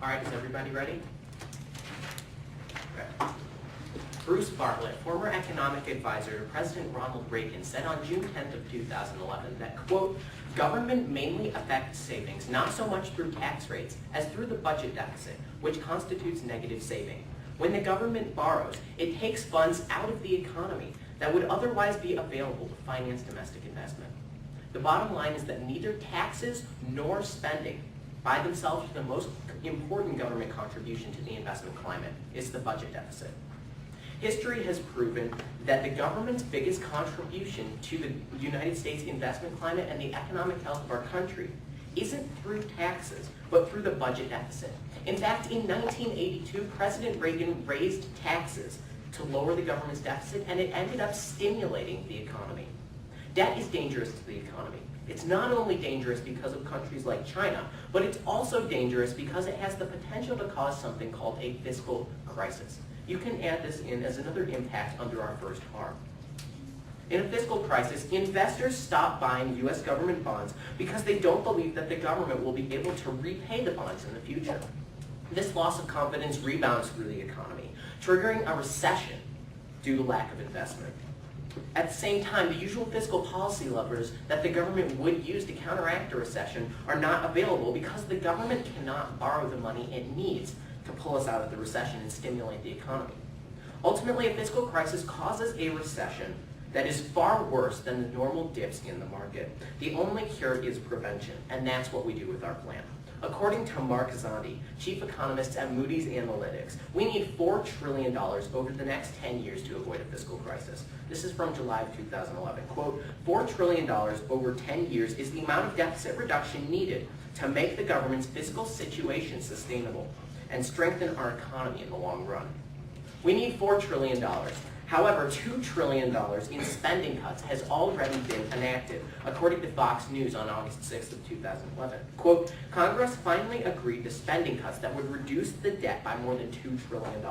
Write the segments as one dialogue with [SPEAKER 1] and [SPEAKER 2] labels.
[SPEAKER 1] All right, is everybody ready? Okay. Bruce Bartlett, former economic advisor to President Ronald Reagan, said on June 10th of 2011 that, quote, government mainly affects savings not so much through tax rates as through the budget deficit, which constitutes negative saving. When the government borrows, it takes funds out of the economy that would otherwise be available to finance domestic investment. The bottom line is that neither taxes nor spending by themselves are the most important government contribution to the investment climate. It's the budget deficit. History has proven that the government's biggest contribution to the United States investment climate and the economic health of our country isn't through taxes, but through the budget deficit. In fact, in 1982, President Reagan raised taxes to lower the government's deficit, and it ended up stimulating the economy. Debt is dangerous to the economy. It's not only dangerous because of countries like China, but it's also dangerous because it has the potential to cause something called a fiscal crisis. You can add this in as another impact under our first harm. In a fiscal crisis, investors stop buying U.S. government bonds because they don't believe that the government will be able to repay the bonds in the future. This loss of confidence rebounds through the economy, triggering a recession due to lack of investment. At the same time, the usual fiscal policy levers that the government would use to counteract a recession are not available because the government cannot borrow the money it needs to pull us out of the recession and stimulate the economy. Ultimately, a fiscal crisis causes a recession that is far worse than the normal dips in the market. The only cure is prevention, and that's what we do with our plan. According to Mark Zandi, chief economist at Moody's Analytics, we need $4 trillion over the next 10 years to avoid a fiscal crisis. This is from July of 2011. Quote, $4 trillion over 10 years is the amount of deficit reduction needed to make the government's fiscal situation sustainable and strengthen our economy in the long run. We need $4 trillion. However, $2 trillion in spending cuts has already been enacted, according to Fox News on August 6th of 2011. Quote, Congress finally agreed to spending cuts that would reduce the debt by more than $2 trillion.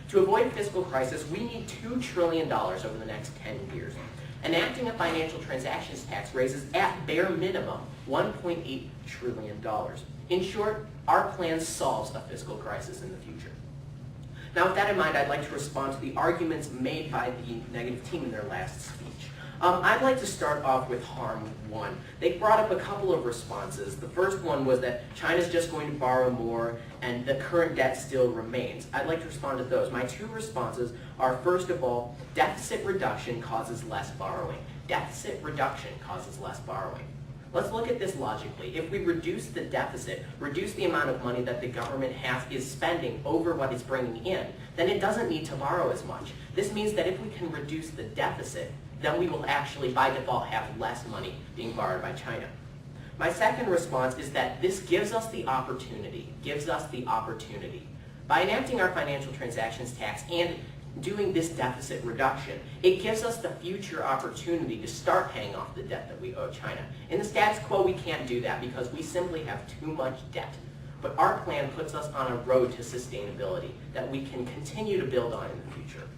[SPEAKER 1] To avoid a fiscal crisis, we need $2 trillion over the next 10 years. Enacting a financial transactions tax raises, at bare minimum, $1.8 trillion. In short, our plan solves a fiscal crisis in the future. Now, with that in mind, I'd like to respond to the arguments made by the negative team in their last speech. I'd like to start off with harm one. They brought up a couple of responses. The first one was that China's just going to borrow more and the current debt still remains. I'd like to respond to those. My two responses are, first of all, deficit reduction causes less borrowing. Deficit reduction causes less borrowing. Let's look at this logically. If we reduce the deficit, reduce the amount of money that the government is spending over what it's bringing in, then it doesn't need to borrow as much. This means that if we can reduce the deficit, then we will actually, by default, have less money being borrowed by China. My second response is that this gives us the opportunity. By enacting our financial transactions tax and doing this deficit reduction, it gives us the future opportunity to start paying off the debt that we owe China. In the status quo, we can't do that because we simply have too much debt. But our plan puts us on a road to sustainability that we can continue to build on in the future.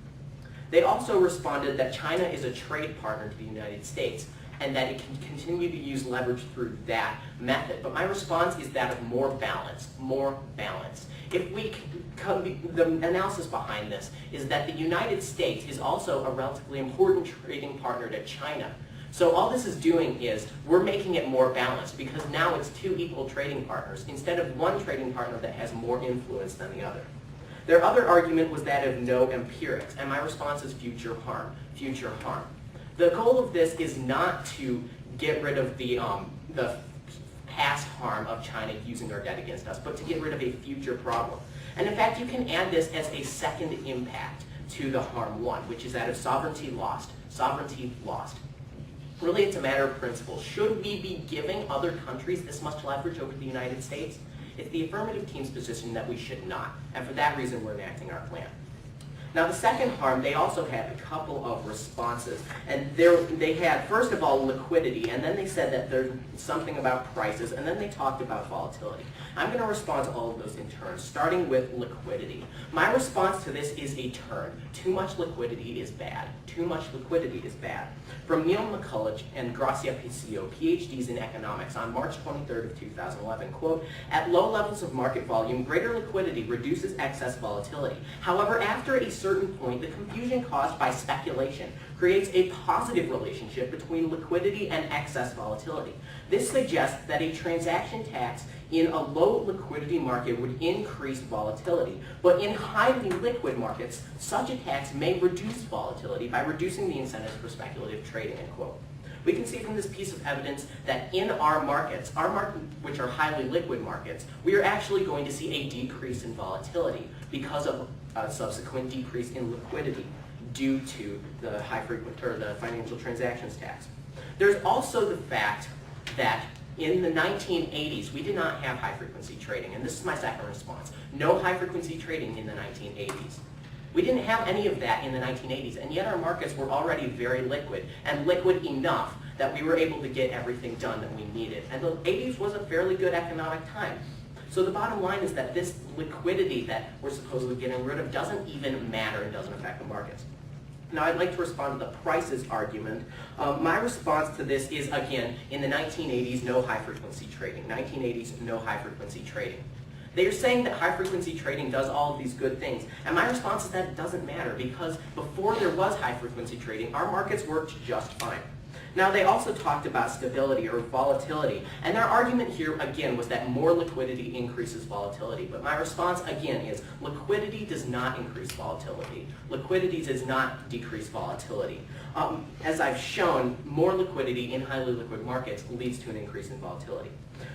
[SPEAKER 1] They also responded that China is a trade partner to the United States and that it can continue to use leverage through that method. But my response is that of more balance. The analysis behind this is that the United States is also a relatively important trading partner to China. So all this is doing is we're making it more balanced because now it's two equal trading partners instead of one trading partner that has more influence than the other. Their other argument was that of no empirics, and my response is future harm. The goal of this is not to get rid of the past harm of China using our debt against us, but to get rid of a future problem. And in fact, you can add this as a second impact to the harm one, which is that of sovereignty lost. Really, it's a matter of principle. Should we be giving other countries this much leverage over the United States? It's the affirmative team's position that we should not, and for that reason, we're enacting our plan. Now the second harm, they also had a couple of responses. And they had, first of all, liquidity, and then they said that there's something about prices, and then they talked about volatility. I'm going to respond to all of those in turn, starting with liquidity. My response to this is a turn. Too much liquidity is bad. Too much liquidity is bad. From Neil McCulloch and Gracia Picio, PhDs in economics, on March 23rd of 2011, quote, "At low levels of market volume, greater liquidity reduces excess volatility. However, after a certain point, the confusion caused by speculation creates a positive relationship between liquidity and excess volatility. This suggests that a transaction tax in a low liquidity market would increase volatility, but in highly liquid markets, such a tax may reduce volatility by reducing the incentives for speculative trading," end quote. We can see from this piece of evidence that in our markets, which are highly liquid markets, we are actually going to see a decrease in volatility because of a subsequent decrease in liquidity due to the the financial transactions tax. There's also the fact that in the 1980s, we did not have high-frequency trading, and this is my second response. No high-frequency trading in the 1980s. We didn't have any of that in the 1980s, and yet our markets were already very liquid, and liquid enough that we were able to get everything done that we needed. And the 80s was a fairly good economic time. So the bottom line is that this liquidity that we're supposedly getting rid of doesn't even matter and doesn't affect the markets. Now I'd like to respond to the prices argument. My response to this is, again, in the 1980s, no high-frequency trading. 1980s, no high-frequency trading. They are saying that high-frequency trading does all of these good things, and my response is that it doesn't matter, because before there was high-frequency trading, our markets worked just fine. Now they also talked about stability or volatility, and their argument here again was that more liquidity increases volatility. But my response again is liquidity does not increase volatility. Liquidity does not decrease volatility. As I've shown, more liquidity in highly liquid markets leads to an increase in volatility.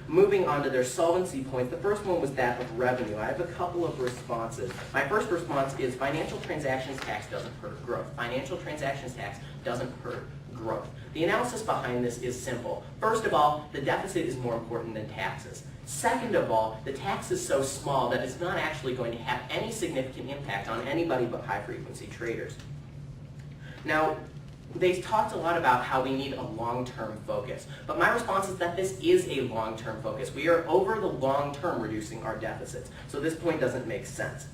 [SPEAKER 1] Moving on to their solvency points, the first one was that of revenue. I have a couple of responses. My first response is financial transactions tax doesn't hurt growth. Financial transactions tax doesn't hurt growth. The analysis behind this is simple. First of all, the deficit is more important than taxes. Second of all, the tax is so small that it's not actually going to have any significant impact on anybody but high-frequency traders. Now, they talked a lot about how we need a long-term focus, but my response is that this is a long-term focus. We are over the long term reducing our deficits, so this point doesn't make sense.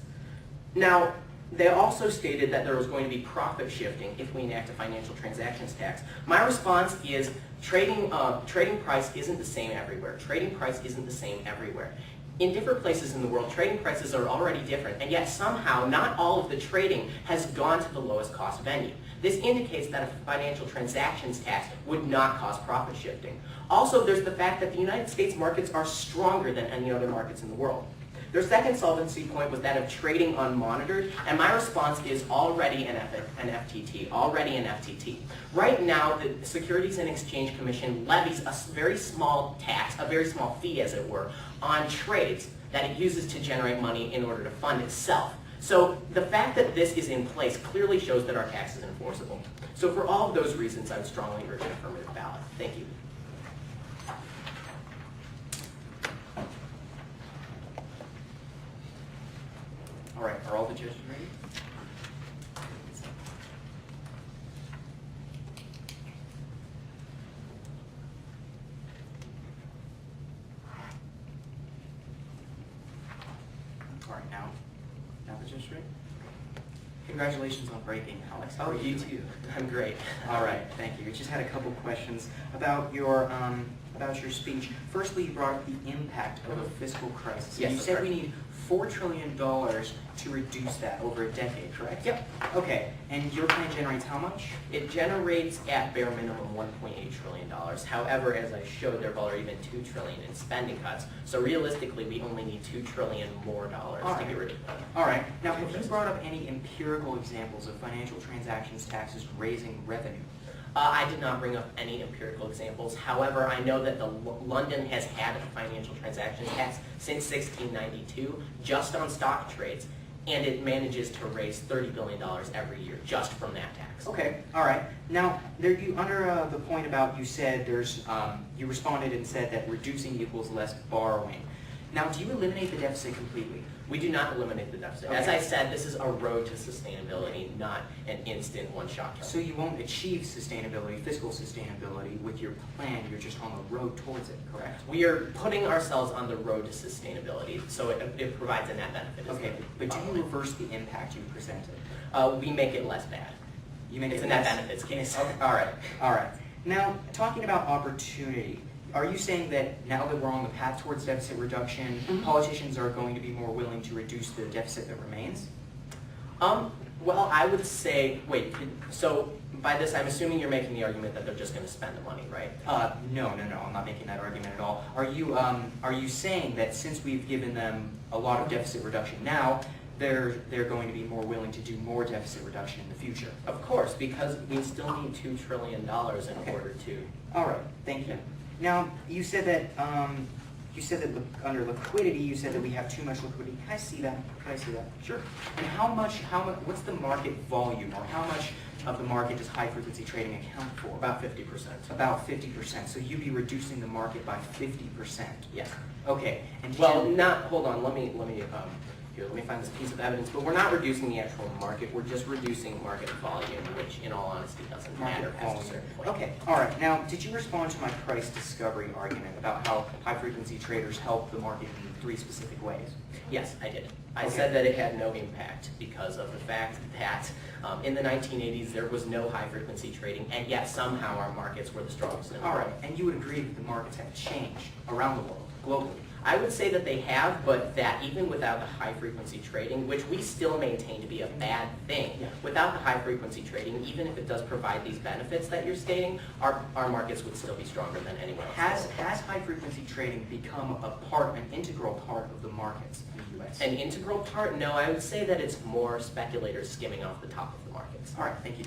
[SPEAKER 1] Now, they also stated that there was going to be profit shifting if we enact a financial transactions tax. My response is trading price isn't the same everywhere. Trading price isn't the same everywhere. In different places in the world, trading prices are already different, and yet somehow not all of the trading has gone to the lowest cost venue. This indicates that a financial transactions tax would not cause profit shifting. Also, there's the fact that the United States markets are stronger than any other markets in the world. Their second solvency point was that of trading unmonitored, and my response is already an FTT, already an FTT. Right now, the Securities and Exchange Commission levies a very small tax, a very small fee as it were, on trades that it uses to generate money in order to fund itself. So the fact that this is in place clearly shows that our tax is enforceable. So for all of those reasons, I would strongly urge an affirmative ballot. Thank you. All right, are all the judges ready? All right, now the judges ready?
[SPEAKER 2] Congratulations on breaking, Alex. How
[SPEAKER 1] Oh,
[SPEAKER 2] are
[SPEAKER 1] you
[SPEAKER 2] doing?
[SPEAKER 1] too. I'm great.
[SPEAKER 2] All right, thank you. We just had a couple questions about your speech. Firstly, you brought up the impact of a fiscal crisis.
[SPEAKER 1] Yes,
[SPEAKER 2] You
[SPEAKER 1] that's
[SPEAKER 2] said
[SPEAKER 1] correct.
[SPEAKER 2] we need $4 trillion to reduce that over a decade, correct?
[SPEAKER 1] Yep.
[SPEAKER 2] Okay, and your plan generates how much?
[SPEAKER 1] It generates at bare minimum $1.8 trillion. However, as I showed, there have already been $2 trillion in spending cuts. So realistically, we only need $2 trillion more dollars to get rid of that.
[SPEAKER 2] All right. Now, have you brought up any empirical examples of financial transactions taxes raising revenue?
[SPEAKER 1] I did not bring up any empirical examples. However, I know that London has had a financial transactions tax since 1692, just on stock trades, and it manages to raise $30 billion every year just from that tax.
[SPEAKER 2] Okay, all right. Now, under the point about you said you responded and said that reducing equals less borrowing. Now, do you eliminate the deficit completely?
[SPEAKER 1] We do not eliminate the deficit.
[SPEAKER 2] Okay.
[SPEAKER 1] As I said, this is a road to sustainability, not an instant one-shot turn.
[SPEAKER 2] So you won't achieve sustainability, fiscal sustainability with your plan, you're just on the road towards it, correct?
[SPEAKER 1] We are putting ourselves on the road to sustainability, so it provides a net benefit. is
[SPEAKER 2] Okay,
[SPEAKER 1] the
[SPEAKER 2] but do
[SPEAKER 1] bottom
[SPEAKER 2] you
[SPEAKER 1] line.
[SPEAKER 2] reverse the impact you presented?
[SPEAKER 1] We make it less bad.
[SPEAKER 2] You make
[SPEAKER 1] It's
[SPEAKER 2] it
[SPEAKER 1] a net
[SPEAKER 2] less-
[SPEAKER 1] benefits case.
[SPEAKER 2] Okay, all right, all right. Now, talking about opportunity, are you saying that now that we're on the path towards deficit reduction, politicians are going to be more willing to reduce the deficit that remains?
[SPEAKER 1] Well, I would say, so by this, I'm assuming you're making the argument that they're just going to spend the money, right?
[SPEAKER 2] No, I'm not making that argument at all. Are you saying that since we've given them a lot of deficit reduction now, they're going to be more willing to do more deficit reduction in the future?
[SPEAKER 1] Of course, because we still need $2 trillion in
[SPEAKER 2] Okay.
[SPEAKER 1] order to.
[SPEAKER 2] All right, thank you. Now, you said that under liquidity, you said that we have too much liquidity. Can I see that?
[SPEAKER 1] Sure.
[SPEAKER 2] And what's the market volume, or how much of the market does high frequency trading account for?
[SPEAKER 1] About 50%.
[SPEAKER 2] About 50%. So you'd be reducing the market by 50%.
[SPEAKER 1] Yes.
[SPEAKER 2] Okay. And
[SPEAKER 1] Hold on, let me find this piece of evidence, but we're not reducing the actual market, we're just reducing market volume, which in all honesty doesn't matter past a certain point.
[SPEAKER 2] Okay, all right. Now, did you respond to my price discovery argument about how high-frequency traders help the market in 3 specific ways?
[SPEAKER 1] Yes, I did. I
[SPEAKER 2] Okay.
[SPEAKER 1] said that it had no impact because of the fact that in the 1980s there was no high-frequency trading, and yet somehow our markets were the strongest in the
[SPEAKER 2] All
[SPEAKER 1] world.
[SPEAKER 2] right, and you would agree that the markets have changed around the world, globally.
[SPEAKER 1] I would say that they have, but that even without the high-frequency trading, which we still maintain to be a bad thing,
[SPEAKER 2] Yeah.
[SPEAKER 1] without the high-frequency trading, even if it does provide these benefits that you're stating, our markets would still be stronger than anyone else.
[SPEAKER 2] Has high-frequency trading become an integral part of the markets in the U.S.?
[SPEAKER 1] An integral part? No, I would say that it's more speculators skimming off the top of the markets.
[SPEAKER 2] All right, thank you.